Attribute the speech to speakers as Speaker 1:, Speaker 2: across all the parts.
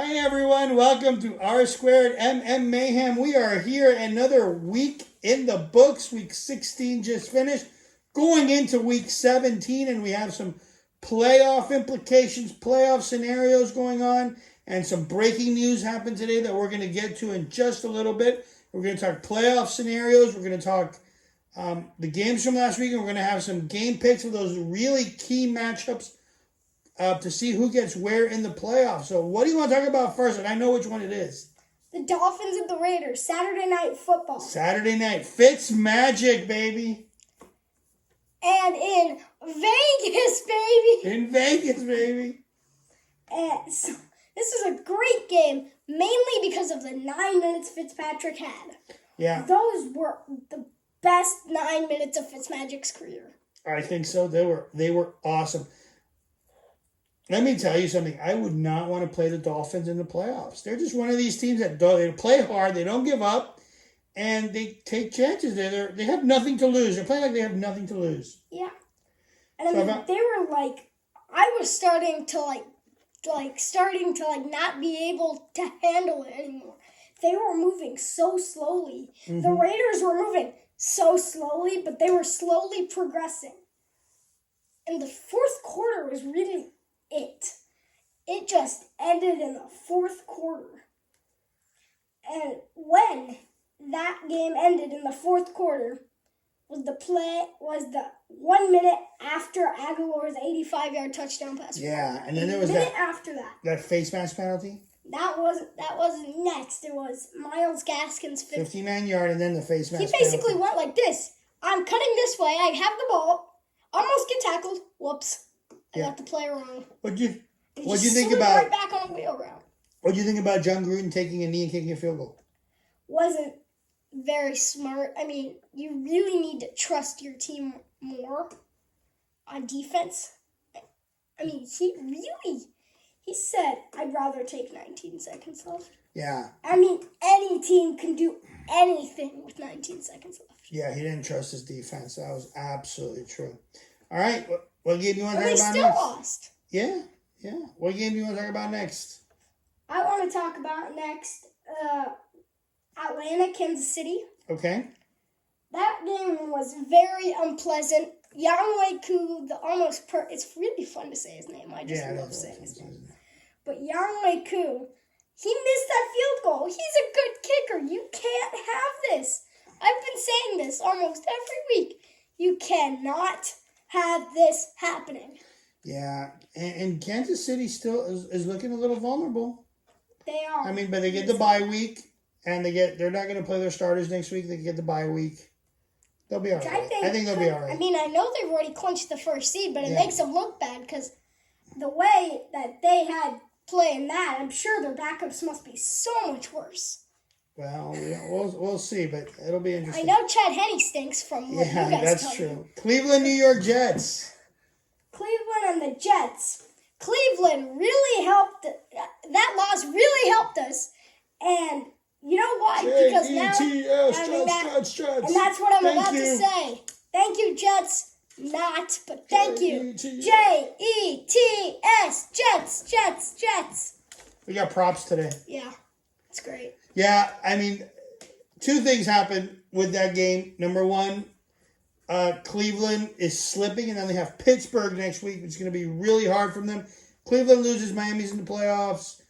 Speaker 1: Hi everyone, welcome to R2MMMayhem. We are here another week in the books. Week 16 just finished. Going into week 17, and we have some playoff implications, playoff scenarios going on, and some breaking news happened today that we're going to get to in just a little bit. We're going to talk playoff scenarios. We're going to talk the games from last week, and we're going to have some game picks of those really key matchups to see who gets where in the playoffs. So what do you want to talk about first? And I know which one it is.
Speaker 2: The Dolphins and the Raiders, Saturday Night Football.
Speaker 1: Saturday night. Fitz magic, baby.
Speaker 2: And in Vegas, baby.
Speaker 1: In Vegas, baby.
Speaker 2: And so, this is a great game, mainly because of the 9 minutes Fitzpatrick had.
Speaker 1: Yeah.
Speaker 2: Those were the best 9 minutes of Fitzmagic's career. I
Speaker 1: think so. They were awesome. Let me tell you something. I would not want to play the Dolphins in the playoffs. They're just one of these teams that they play hard, they don't give up, and they take chances. They have nothing to lose. They play like they have nothing to lose.
Speaker 2: Yeah. And so they were like, I was starting to not be able to handle it anymore. They were moving so slowly. Mm-hmm. The Raiders were moving so slowly, but they were slowly progressing. And the fourth quarter was really it just ended in the fourth quarter. And when that game ended in the fourth quarter was the 1 minute after Aguilar's 85-yard touchdown pass.
Speaker 1: Yeah, and then there was
Speaker 2: after
Speaker 1: that face mask penalty.
Speaker 2: That wasn't next. It was Myles Gaskin's
Speaker 1: 59-yard and then the face mask.
Speaker 2: He basically went like this. I'm cutting this way. I have the ball. Almost get tackled. Whoops. I got the play wrong.
Speaker 1: What'd you think about
Speaker 2: right back on the wheel route?
Speaker 1: What'd you think about John Gruden taking a knee and kicking a field goal?
Speaker 2: Wasn't very smart. I mean, you really need to trust your team more on defense. I mean, he said, I'd rather take 19 seconds left.
Speaker 1: Yeah.
Speaker 2: I mean, any team can do anything with 19 seconds left.
Speaker 1: Yeah, he didn't trust his defense. That was absolutely true. All right. What game do you want to talk about next?
Speaker 2: They still lost.
Speaker 1: Yeah. What game do you want to talk about next?
Speaker 2: I want to talk about next Atlanta, Kansas City.
Speaker 1: Okay.
Speaker 2: That game was very unpleasant. Younghoe Koo, it's really fun to say his name. I just love saying his name. But Younghoe Koo, he missed that field goal. He's a good kicker. You can't have this. I've been saying this almost every week. You cannot have this happening.
Speaker 1: Yeah, and Kansas City still is looking a little vulnerable.
Speaker 2: They are.
Speaker 1: I mean, but they get the bye week, and they're not going to play their starters next week. They get the bye week. They'll be all right. I think they'll be all right.
Speaker 2: I mean, I know they've already clinched the first seed, but it makes them look bad because the way that they had playing that, I'm sure their backups must be so much worse.
Speaker 1: Well, we'll see, but it'll be interesting.
Speaker 2: I know Chad Henne stinks from what you guys tell me.
Speaker 1: That's true. Cleveland, New York Jets.
Speaker 2: Cleveland and the Jets. Cleveland really helped. That loss really helped us, and you know why? Because now,
Speaker 1: Jets.
Speaker 2: And that's what I'm about to say. Thank you, Jets. Not, but thank you. Jets. Jets.
Speaker 1: We got props today.
Speaker 2: Yeah, it's great.
Speaker 1: Yeah, I mean, two things happened with that game. Number one, Cleveland is slipping, and then they have Pittsburgh next week. It's going to be really hard for them. Cleveland loses, Miami's in the playoffs,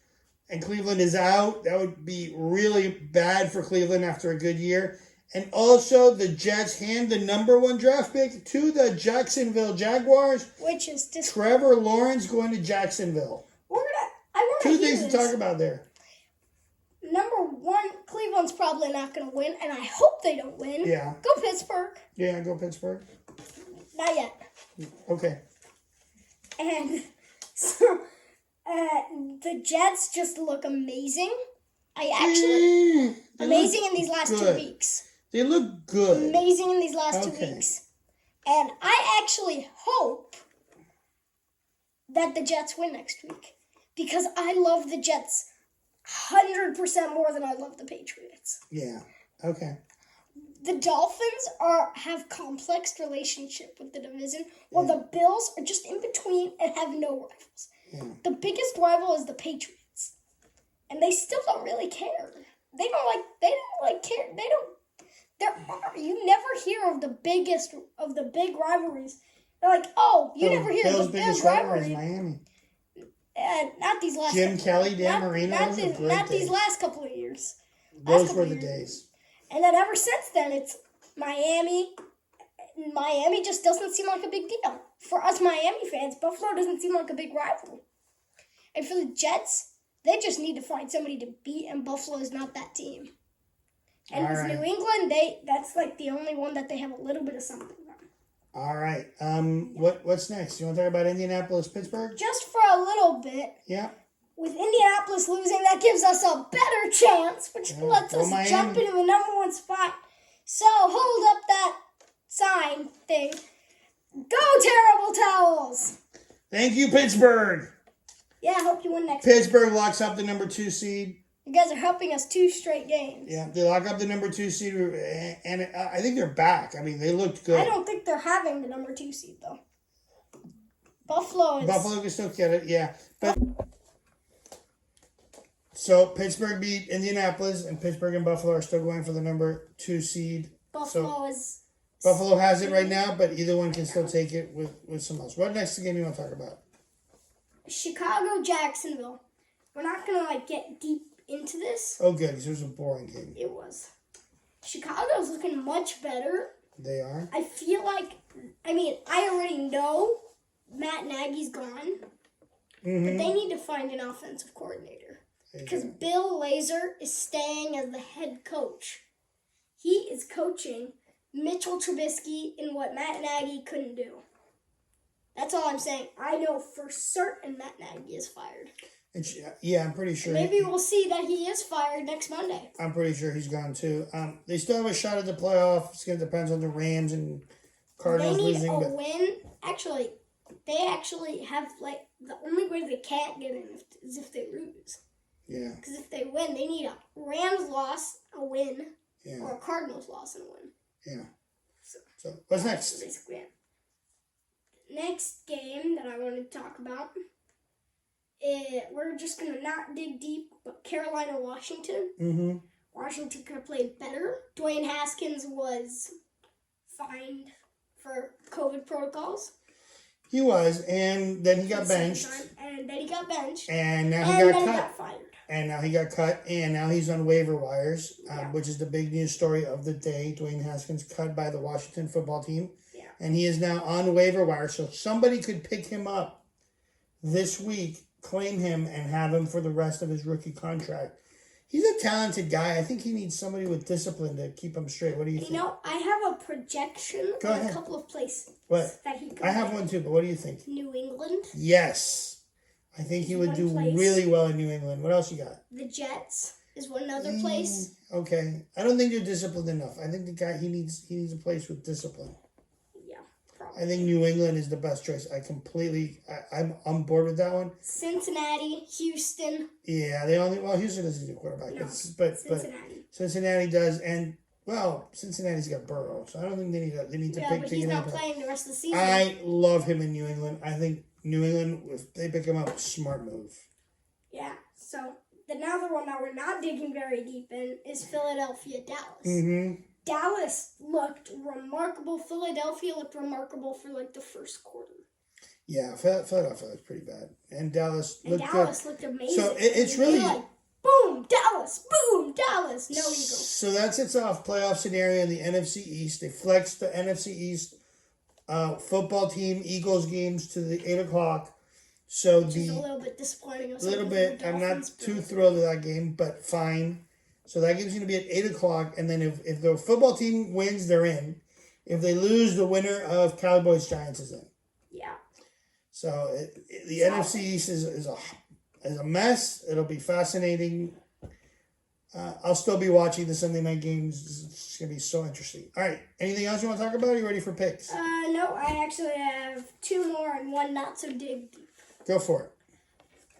Speaker 1: and Cleveland is out. That would be really bad for Cleveland after a good year. And also, the Jets hand the number 1 draft pick to the Jacksonville Jaguars.
Speaker 2: Which is just
Speaker 1: Trevor Lawrence going to Jacksonville. Two things to talk about there.
Speaker 2: Number 1, Cleveland's probably not going to win, and I hope they don't win.
Speaker 1: Yeah.
Speaker 2: Go Pittsburgh.
Speaker 1: Yeah, go Pittsburgh.
Speaker 2: Not yet.
Speaker 1: Okay.
Speaker 2: And so the Jets just look amazing. Amazing in these last 2 weeks.
Speaker 1: They look good.
Speaker 2: Amazing in these last 2 weeks. And I actually hope that the Jets win next week because I love the Jets 100% more than I love the Patriots.
Speaker 1: Yeah. Okay.
Speaker 2: The Dolphins have complex relationship with the division, while the Bills are just in between and have no rivals. Yeah. The biggest rival is the Patriots. and they still don't really care. They don't care. You never hear of the big rivalries. They're like, oh, you never hear of the big rivalry.
Speaker 1: Miami.
Speaker 2: Not these last.
Speaker 1: Jim Kelly, Dan Marino.
Speaker 2: Not these last couple of years.
Speaker 1: Those were the days.
Speaker 2: And then ever since then, it's Miami. Miami just doesn't seem like a big deal. For us Miami fans, Buffalo doesn't seem like a big rival. And for the Jets, they just need to find somebody to beat, and Buffalo is not that team. And with New England, that's like the only one that they have a little bit of something on.
Speaker 1: All right. What's next? You want to talk about Indianapolis, Pittsburgh?
Speaker 2: Just for a little bit.
Speaker 1: Yeah.
Speaker 2: With Indianapolis losing, that gives us a better chance, which lets us jump into the number one spot. So hold up that sign thing. Go Terrible Towels!
Speaker 1: Thank you, Pittsburgh.
Speaker 2: Yeah, I hope you win next
Speaker 1: Pittsburgh locks up the number 2 seed.
Speaker 2: You guys are helping us 2 straight games.
Speaker 1: Yeah, they lock up the number 2 seed, and I think they're back. I mean, they looked good.
Speaker 2: I don't think they're having the number 2 seed, though. Buffalo
Speaker 1: can still get it, yeah. But so Pittsburgh beat Indianapolis, and Pittsburgh and Buffalo are still going for the number 2 seed.
Speaker 2: Buffalo
Speaker 1: has it right now, but either one can still take it with someone else. What next game you want to talk about?
Speaker 2: Chicago, Jacksonville. We're not going to get deep into this.
Speaker 1: Oh, good, because it was a boring game.
Speaker 2: It was. Chicago's looking much better.
Speaker 1: They are?
Speaker 2: I feel like, I already know Matt Nagy's gone, but they need to find an offensive coordinator. Because Bill Lazor is staying as the head coach. He is coaching Mitchell Trubisky in what Matt Nagy couldn't do. That's all I'm saying. I know for certain Matt Nagy is fired.
Speaker 1: I'm pretty sure.
Speaker 2: Maybe we'll see that he is fired next Monday.
Speaker 1: I'm pretty sure he's gone too. They still have a shot at the playoffs. It depends on the Rams and Cardinals losing.
Speaker 2: They need a win. Actually, they have, the only way they can't get in is if they lose.
Speaker 1: Yeah.
Speaker 2: Because if they win, they need a Rams loss, a win, or a Cardinals loss and a win.
Speaker 1: Yeah. So what's next?
Speaker 2: Basically it. Next game that I want to talk about, we're just going to not dig deep, but Carolina, Washington.
Speaker 1: Mm-hmm.
Speaker 2: Washington could have played better. Dwayne Haskins was fined for COVID protocols.
Speaker 1: He was, and then he got benched.
Speaker 2: And then he got benched.
Speaker 1: And now he got cut.
Speaker 2: Got fired.
Speaker 1: And now he got cut, and now he's on waiver wires, which is the big news story of the day. Dwayne Haskins cut by the Washington football team.
Speaker 2: Yeah.
Speaker 1: And he is now on waiver wire, so somebody could pick him up this week, claim him, and have him for the rest of his rookie contract. He's a talented guy. I think he needs somebody with discipline to keep him straight. What do you think?
Speaker 2: I have a projection on a couple of places that he could
Speaker 1: I have one too, but what do you think?
Speaker 2: New England.
Speaker 1: Yes. I think he would do really well in New England. What else you got?
Speaker 2: The Jets is one other place.
Speaker 1: Okay. I don't think you're disciplined enough. I think the guy, he needs a place with discipline.
Speaker 2: Yeah, probably.
Speaker 1: I think New England is the best choice. I'm on board with that one.
Speaker 2: Cincinnati, Houston.
Speaker 1: Yeah, Houston doesn't need a quarterback.
Speaker 2: No,
Speaker 1: but Cincinnati does, and Cincinnati's got Burrow, so I don't think they need to pick.
Speaker 2: But he's not playing the rest of the season.
Speaker 1: I love him in New England. I think New England, if they pick him up, smart move.
Speaker 2: Yeah. So the other one that we're not digging very deep in is Philadelphia, Dallas.
Speaker 1: Mm-hmm.
Speaker 2: Dallas looked remarkable. Philadelphia looked remarkable for the first quarter.
Speaker 1: Yeah, Philadelphia was pretty bad, and Dallas looked
Speaker 2: amazing.
Speaker 1: So it's really
Speaker 2: boom, Dallas, boom, Dallas. No Eagles.
Speaker 1: So that sets off playoff scenario in the NFC East. They flexed the NFC East football team Eagles games to the 8:00. So
Speaker 2: which is a little bit disappointing.
Speaker 1: A little bit. I'm not too thrilled with that game, but fine. So that game's going to be at 8:00, and then if the football team wins, they're in. If they lose, the winner of Cowboys Giants is in.
Speaker 2: Yeah.
Speaker 1: So the NFC East is a mess. It'll be fascinating. I'll still be watching the Sunday night games. It's going to be so interesting. All right. Anything else you want to talk about? Are you ready for picks?
Speaker 2: No, I actually have 2 more and one not so dig deep.
Speaker 1: Go for it.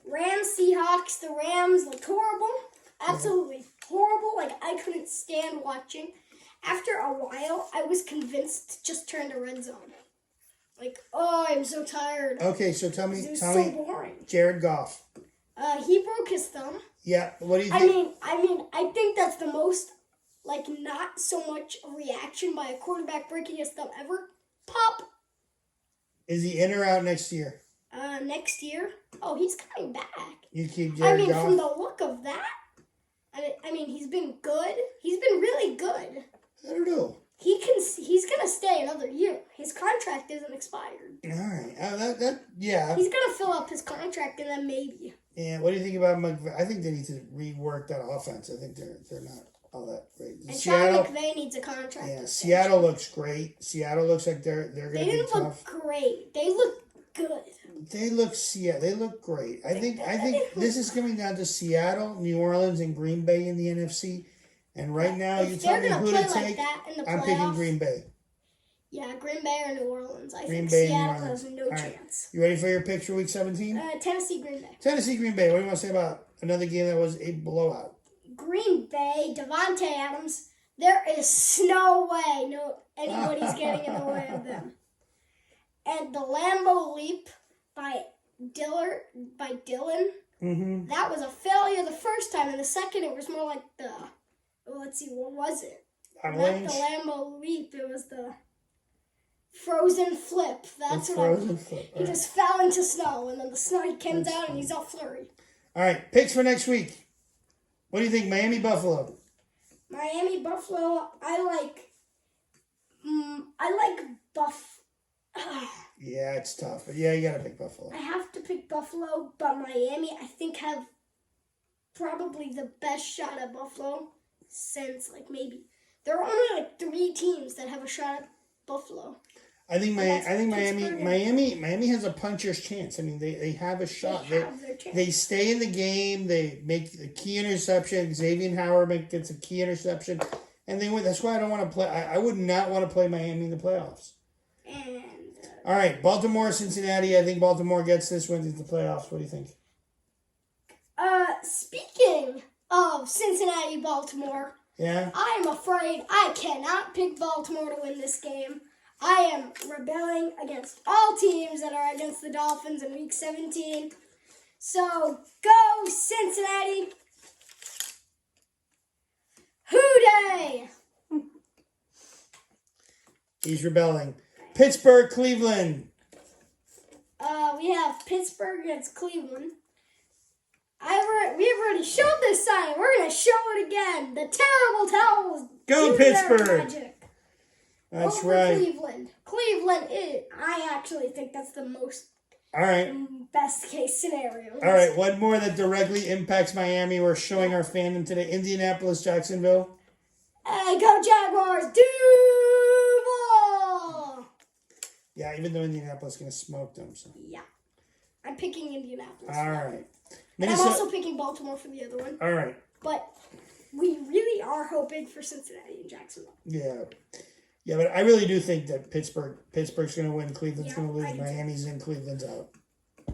Speaker 2: Rams, Seahawks. The Rams looked horrible. Absolutely horrible. I couldn't stand watching. After a while, I was convinced to just turn to red zone. I'm so tired.
Speaker 1: Okay, so tell me,
Speaker 2: so boring.
Speaker 1: Jared Goff.
Speaker 2: He broke his thumb.
Speaker 1: Yeah. What do you think?
Speaker 2: I think that's the most, like, not so much a reaction by a quarterback breaking his thumb ever. Pop.
Speaker 1: Is he in or out next year?
Speaker 2: Next year. Oh, he's coming back.
Speaker 1: You keep Jared Goff?
Speaker 2: From the look of that, he's been good. He's been really good.
Speaker 1: I don't know.
Speaker 2: He's gonna stay another year. His contract isn't expired.
Speaker 1: All right. Yeah.
Speaker 2: He's gonna fill up his contract and then maybe.
Speaker 1: Yeah. What do you think about McVay? I think they need to rework that offense. I think they're not all that great.
Speaker 2: And Sean McVay needs a contract.
Speaker 1: Yeah.
Speaker 2: Extension.
Speaker 1: Seattle looks great. Seattle looks like they're gonna be tough.
Speaker 2: They didn't look great. They look good.
Speaker 1: They look great. I think this is coming down to Seattle, New Orleans, and Green Bay in the NFC. And right now, you tell me who to take. I'm picking Green Bay.
Speaker 2: Yeah, Green Bay or New Orleans. I think
Speaker 1: Bay
Speaker 2: Seattle has no chance.
Speaker 1: Right. You ready for your picks for Week 17?
Speaker 2: Tennessee, Green Bay.
Speaker 1: Tennessee, Green Bay. What do you want to say about another game that was a blowout?
Speaker 2: Green Bay, Devontae Adams. There is no way anybody's getting in the way of them. And the Lambeau leap by Dylan.
Speaker 1: Mm-hmm.
Speaker 2: That was a failure the first time, and the second it was more like the. Let's see, what was it?
Speaker 1: Avalanche.
Speaker 2: Not the Lambeau leap. It was the frozen flip. That's what
Speaker 1: flip.
Speaker 2: He just fell into snow, and then the snow comes out, and he's all flurry.
Speaker 1: All right, picks for next week. What do you think, Miami, Buffalo?
Speaker 2: Miami, Buffalo. I like Buff.
Speaker 1: Yeah, it's tough, but yeah, you gotta pick Buffalo.
Speaker 2: I have to pick Buffalo, but Miami, I think, have probably the best shot at Buffalo since maybe there are only 3 teams that have a shot at Buffalo.
Speaker 1: I think Miami has a puncher's chance. I mean, they have a shot. They stay in the game. They make the key interception. Xavier Howard gets a key interception, and they win. That's why I don't want to play. I would not want to play Miami in the playoffs.
Speaker 2: And
Speaker 1: all right, Baltimore, Cincinnati. I think Baltimore gets this, wins into the playoffs. What do you think?
Speaker 2: Speaking of Cincinnati, Baltimore.
Speaker 1: Yeah.
Speaker 2: I am afraid I cannot pick Baltimore to win this game. I am rebelling against all teams that are against the Dolphins in Week 17. So, go Cincinnati! Hooday!
Speaker 1: He's rebelling. Pittsburgh, Cleveland.
Speaker 2: We have Pittsburgh against Cleveland. We have already showed this sign. We're going to show it again. The terrible towels.
Speaker 1: Go Pittsburgh.
Speaker 2: Magic.
Speaker 1: That's
Speaker 2: Over
Speaker 1: right.
Speaker 2: Cleveland is. I actually think that's the most.
Speaker 1: All right.
Speaker 2: Best case scenario.
Speaker 1: All right. One more that directly impacts Miami. We're showing our fandom today. Indianapolis, Jacksonville.
Speaker 2: Hey, go Jaguars. Duval.
Speaker 1: Yeah, even though Indianapolis is going to smoke them. So.
Speaker 2: Yeah. I'm picking Indianapolis.
Speaker 1: All right.
Speaker 2: And I'm also picking Baltimore for the other one.
Speaker 1: All right.
Speaker 2: But we really are hoping for Cincinnati and Jacksonville.
Speaker 1: Yeah. Yeah, but I really do think that Pittsburgh's going to win. Cleveland's going to lose. Miami's in. Cleveland's out.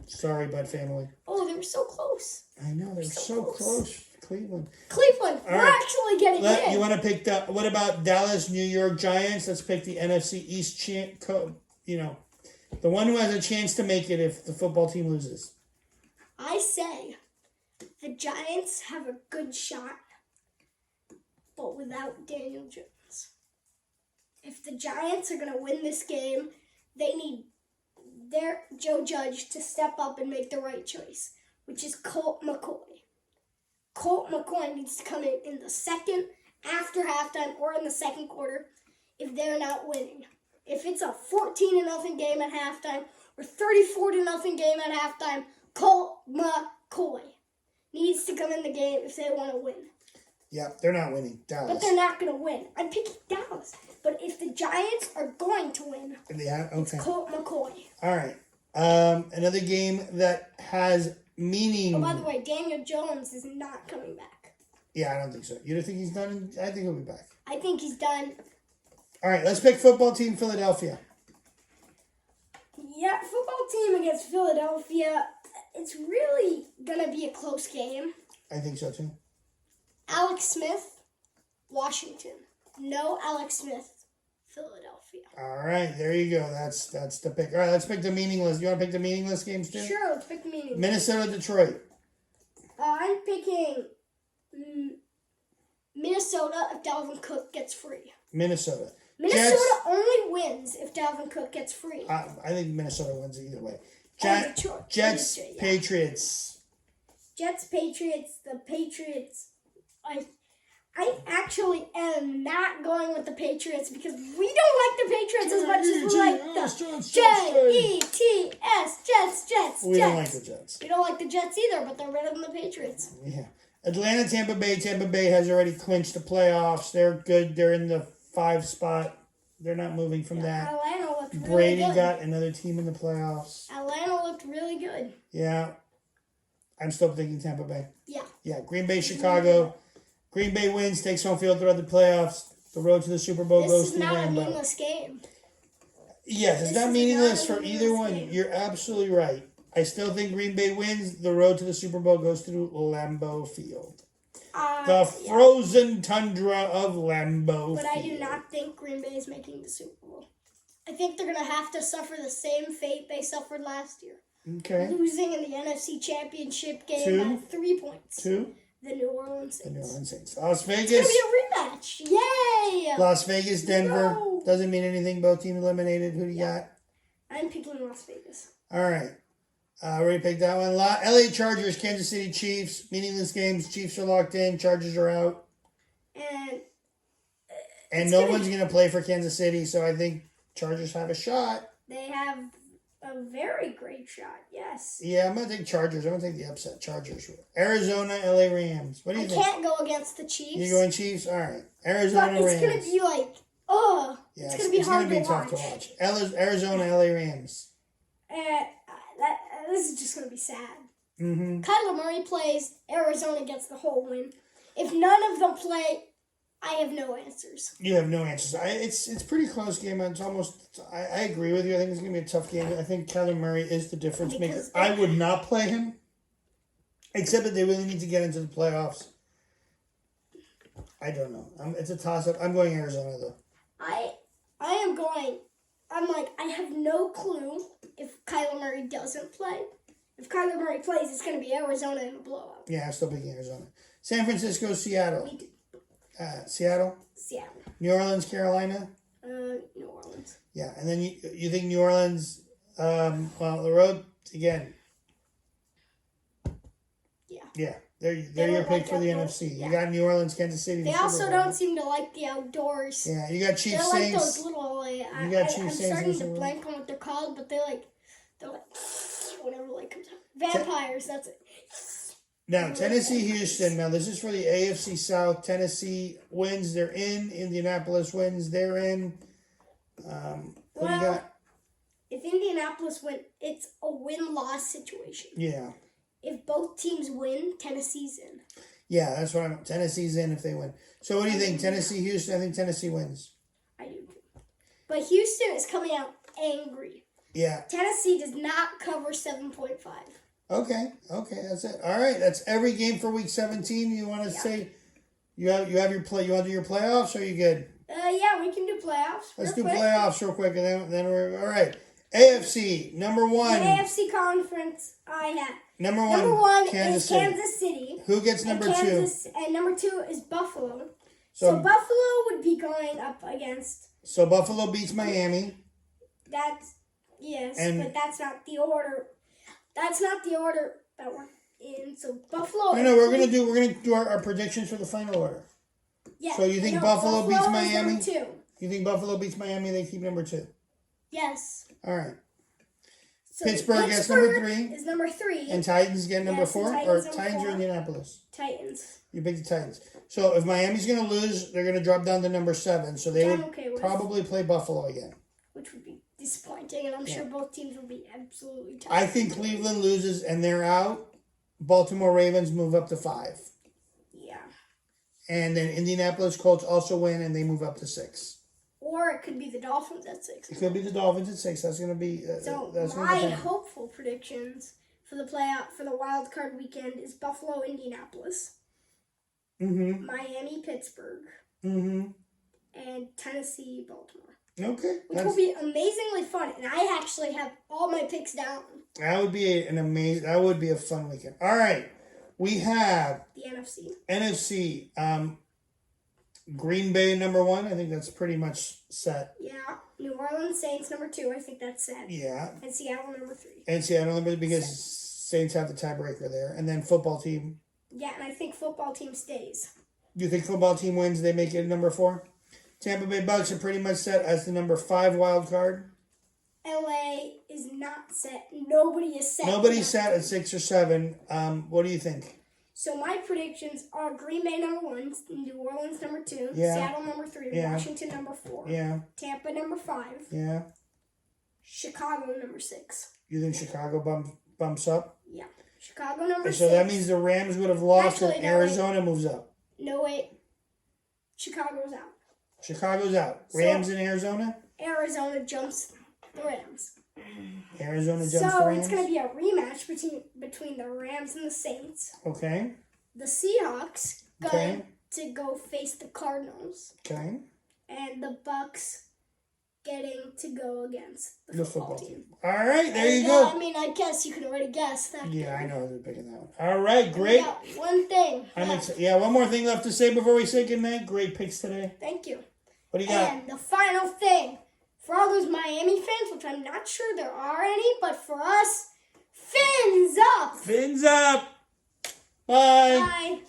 Speaker 1: Sorry, Bud family.
Speaker 2: Oh, they were so close.
Speaker 1: I know. They're so close. Cleveland.
Speaker 2: We're actually getting in.
Speaker 1: You want to pick what about Dallas, New York Giants? Let's pick the NFC East the one who has a chance to make it if the football team loses.
Speaker 2: I say the Giants have a good shot, but without Daniel Jones. If the Giants are going to win this game, they need their Joe Judge to step up and make the right choice, which is Colt McCoy. Colt McCoy needs to come in the second, after halftime, or in the second quarter if they're not winning. If it's a 14-0 game at halftime or 34-0 game at halftime, Colt McCoy needs to come in the game if they want to win.
Speaker 1: Yeah, they're not winning. Dallas.
Speaker 2: But they're not going to win. I'm picking Dallas. But if the Giants are going to win, it's Colt McCoy.
Speaker 1: All right. Another game that has meaning.
Speaker 2: Oh, by the way, Daniel Jones is not coming back.
Speaker 1: Yeah, I don't think so. You don't think he's done? I think he'll be back.
Speaker 2: I think he's done.
Speaker 1: All right, let's pick football team Philadelphia.
Speaker 2: Yeah, football team against Philadelphia. It's really going to be a close game.
Speaker 1: I think so, too.
Speaker 2: Alex Smith, Washington. No Alex Smith, Philadelphia.
Speaker 1: All right, there you go. That's the pick. All right, let's pick the meaningless. You want to pick the meaningless games, too?
Speaker 2: Sure, let's pick the meaningless.
Speaker 1: Minnesota, Detroit.
Speaker 2: I'm picking Minnesota if Dalvin Cook gets free.
Speaker 1: Minnesota.
Speaker 2: Minnesota
Speaker 1: Jets,
Speaker 2: only wins if Dalvin Cook gets free.
Speaker 1: I think Minnesota wins either way.
Speaker 2: Patriots.
Speaker 1: Jets, Patriots.
Speaker 2: Jets, Patriots. The Patriots. I actually am not going with the Patriots because we don't like the Patriots as much as we like the Jets.
Speaker 1: We don't like the Jets.
Speaker 2: We don't like the Jets either, but they're better than the Patriots.
Speaker 1: Yeah. Atlanta, Tampa Bay. Tampa Bay has already clinched the playoffs. They're good. They're in the 5 spot. They're not moving from that.
Speaker 2: Atlanta looked really
Speaker 1: Brady
Speaker 2: good.
Speaker 1: got another team in the playoffs.
Speaker 2: Atlanta looked really good.
Speaker 1: Yeah. I'm still thinking Tampa Bay.
Speaker 2: Yeah.
Speaker 1: Yeah. Green Bay, Chicago. Green Bay wins, takes home field throughout the playoffs. The road to the Super Bowl goes to Lambeau.
Speaker 2: This is not a meaningless game.
Speaker 1: Yes, it's not meaningless for either one. You're absolutely right. I still think Green Bay wins. The road to the Super Bowl goes to Lambeau Field. The frozen tundra of Lambeau
Speaker 2: But
Speaker 1: Field.
Speaker 2: I do not think Green Bay is making the Super Bowl. I think they're going to have to suffer the same fate they suffered last year.
Speaker 1: Okay.
Speaker 2: Losing in the NFC Championship game by 3 points.
Speaker 1: 2?
Speaker 2: The New Orleans Saints.
Speaker 1: The New Orleans Saints. Las Vegas.
Speaker 2: It's going to be a rematch. Yay!
Speaker 1: Las Vegas, Denver.
Speaker 2: No.
Speaker 1: Doesn't mean anything. Both teams eliminated. Who do you got?
Speaker 2: I'm picking Las Vegas.
Speaker 1: All right. Already picked that one. LA Chargers, Kansas City Chiefs. Meaningless games. Chiefs are locked in. Chargers are out. And no one's going to play for Kansas City, so I think Chargers have a shot.
Speaker 2: They have a very great shot, yes.
Speaker 1: Yeah, I'm going to take Chargers. I'm going to take the upset. Chargers. Arizona, LA Rams. What do you think?
Speaker 2: I can't go against the Chiefs.
Speaker 1: You going Chiefs? All right. Arizona,
Speaker 2: but it's
Speaker 1: Rams.
Speaker 2: going to be like,
Speaker 1: yeah,
Speaker 2: it's going to be hard to
Speaker 1: tough to watch. Arizona, LA Rams.
Speaker 2: This is just going to be sad.
Speaker 1: Mm-hmm.
Speaker 2: Kyler Murray plays, Arizona gets the whole win. If none of them play, I have no answers.
Speaker 1: You have no answers. It's a pretty close game. It's almost. I agree with you. I think it's going to be a tough game. I think Kyler Murray is the difference maker. I would not play him, except that they really need to get into the playoffs. I don't know. It's a toss-up. I'm going Arizona, though.
Speaker 2: I have no clue if Kyler Murray doesn't play. If Kyler Murray plays, it's going to be Arizona in a blowout.
Speaker 1: Yeah, I'm still picking Arizona. San Francisco, Seattle. Seattle?
Speaker 2: Seattle.
Speaker 1: New Orleans, Carolina?
Speaker 2: New Orleans.
Speaker 1: Yeah, and then you think New Orleans, the road, again.
Speaker 2: Yeah.
Speaker 1: Yeah, they're your pick for the NFC.
Speaker 2: Yeah.
Speaker 1: You got New Orleans, Kansas City.
Speaker 2: They also don't seem to like the outdoors.
Speaker 1: Yeah, you got Chiefs,
Speaker 2: They're like
Speaker 1: Saints.
Speaker 2: those little,
Speaker 1: You got Chiefs,
Speaker 2: I'm
Speaker 1: Saints,
Speaker 2: starting to blank on what they're called, but they're like, whatever light comes out. Vampires, that's it.
Speaker 1: Now, Tennessee, Houston. Now, this is for the AFC South. Tennessee wins. They're in. Indianapolis wins. They're in. What do you got?
Speaker 2: If Indianapolis win, it's a win-loss situation.
Speaker 1: Yeah.
Speaker 2: If both teams win, Tennessee's in.
Speaker 1: Yeah, that's what Tennessee's in if they win. So what do you think? Tennessee, Houston? I think Tennessee wins.
Speaker 2: I do too. But Houston is coming out angry.
Speaker 1: Yeah.
Speaker 2: Tennessee does not cover 7.5.
Speaker 1: Okay, that's it. All right, that's every game for week 17. You want to say you have your play? You want to do your playoffs? Or are you good?
Speaker 2: Yeah, we can do playoffs.
Speaker 1: Let's do playoffs real quick, and then we're all right. AFC number 1.
Speaker 2: The AFC conference. I have
Speaker 1: number
Speaker 2: one
Speaker 1: Kansas
Speaker 2: is
Speaker 1: City.
Speaker 2: Kansas City.
Speaker 1: Who gets number 2?
Speaker 2: And number 2 is Buffalo. So Buffalo would be going up against.
Speaker 1: So Buffalo beats Miami.
Speaker 2: But that's not the order. That's not the order that we're in. So Buffalo.
Speaker 1: No, we're gonna do our predictions for the final order.
Speaker 2: Yeah.
Speaker 1: So you think Buffalo beats Miami?
Speaker 2: Is number 2.
Speaker 1: You think Buffalo beats Miami? They keep number 2.
Speaker 2: Yes.
Speaker 1: All right.
Speaker 2: So
Speaker 1: Pittsburgh gets number 3.
Speaker 2: Is number 3.
Speaker 1: And Titans get number 4, or Titans or Indianapolis?
Speaker 2: Titans.
Speaker 1: You pick the Titans. So if Miami's gonna lose, they're gonna drop down to number 7. So they would probably play Buffalo again.
Speaker 2: Which would be disappointing, and I'm sure both teams will be absolutely tired.
Speaker 1: I think Cleveland loses and they're out. Baltimore Ravens move up to 5.
Speaker 2: Yeah.
Speaker 1: And then Indianapolis Colts also win and they move up to 6.
Speaker 2: Or it could be the Dolphins at 6.
Speaker 1: It could be the Dolphins at 6. That's going to be...
Speaker 2: my hopeful predictions for the for the wild card weekend is Buffalo, Indianapolis.
Speaker 1: Mm-hmm.
Speaker 2: Miami, Pittsburgh.
Speaker 1: Mm-hmm.
Speaker 2: And Tennessee, Baltimore.
Speaker 1: Okay.
Speaker 2: Which will be amazingly fun. And I actually have all my picks down.
Speaker 1: That would be that would be a fun weekend. All right. We have
Speaker 2: the NFC.
Speaker 1: NFC. Green Bay #1. I think that's pretty much set.
Speaker 2: Yeah. New Orleans Saints #2. I think that's set.
Speaker 1: Yeah.
Speaker 2: And Seattle #3.
Speaker 1: And Seattle because Saints have the tiebreaker there. And then football team.
Speaker 2: Yeah, and I think football team stays.
Speaker 1: You think football team wins? They make it #4. Tampa Bay Bucks are pretty much set as the #5 wild card.
Speaker 2: LA is not set. Nobody is set.
Speaker 1: Nobody's set at 6 or 7. What do you think?
Speaker 2: So my predictions are Green Bay #1, New Orleans #2,
Speaker 1: Yeah.
Speaker 2: Seattle #3,
Speaker 1: Yeah.
Speaker 2: Washington #4,
Speaker 1: Yeah.
Speaker 2: Tampa #5,
Speaker 1: Yeah.
Speaker 2: Chicago #6.
Speaker 1: You think Chicago bumps up?
Speaker 2: Yeah. Chicago #6.
Speaker 1: So that means the Rams would have lost
Speaker 2: Actually,
Speaker 1: and
Speaker 2: no,
Speaker 1: Arizona moves up.
Speaker 2: No, wait. Chicago's out.
Speaker 1: Chicago's out. Rams and Arizona?
Speaker 2: Arizona jumps the Rams.
Speaker 1: Arizona jumps the
Speaker 2: So
Speaker 1: Rams?
Speaker 2: it's going to be a rematch between the Rams and the Saints.
Speaker 1: Okay.
Speaker 2: The Seahawks
Speaker 1: Okay.
Speaker 2: going to go face the Cardinals.
Speaker 1: Okay.
Speaker 2: And the Bucks getting to go against the football team.
Speaker 1: All right, there
Speaker 2: And,
Speaker 1: you go.
Speaker 2: I mean, I guess you can already guess that.
Speaker 1: Yeah, I know they're picking that one. All right, great.
Speaker 2: Yeah, one thing.
Speaker 1: One more thing left to say before we say goodnight. Great picks today.
Speaker 2: Thank you.
Speaker 1: What do you got?
Speaker 2: And the final thing, for all those Miami fans, which I'm not sure there are any, but for us, fins up!
Speaker 1: Fins up! Bye!
Speaker 2: Bye!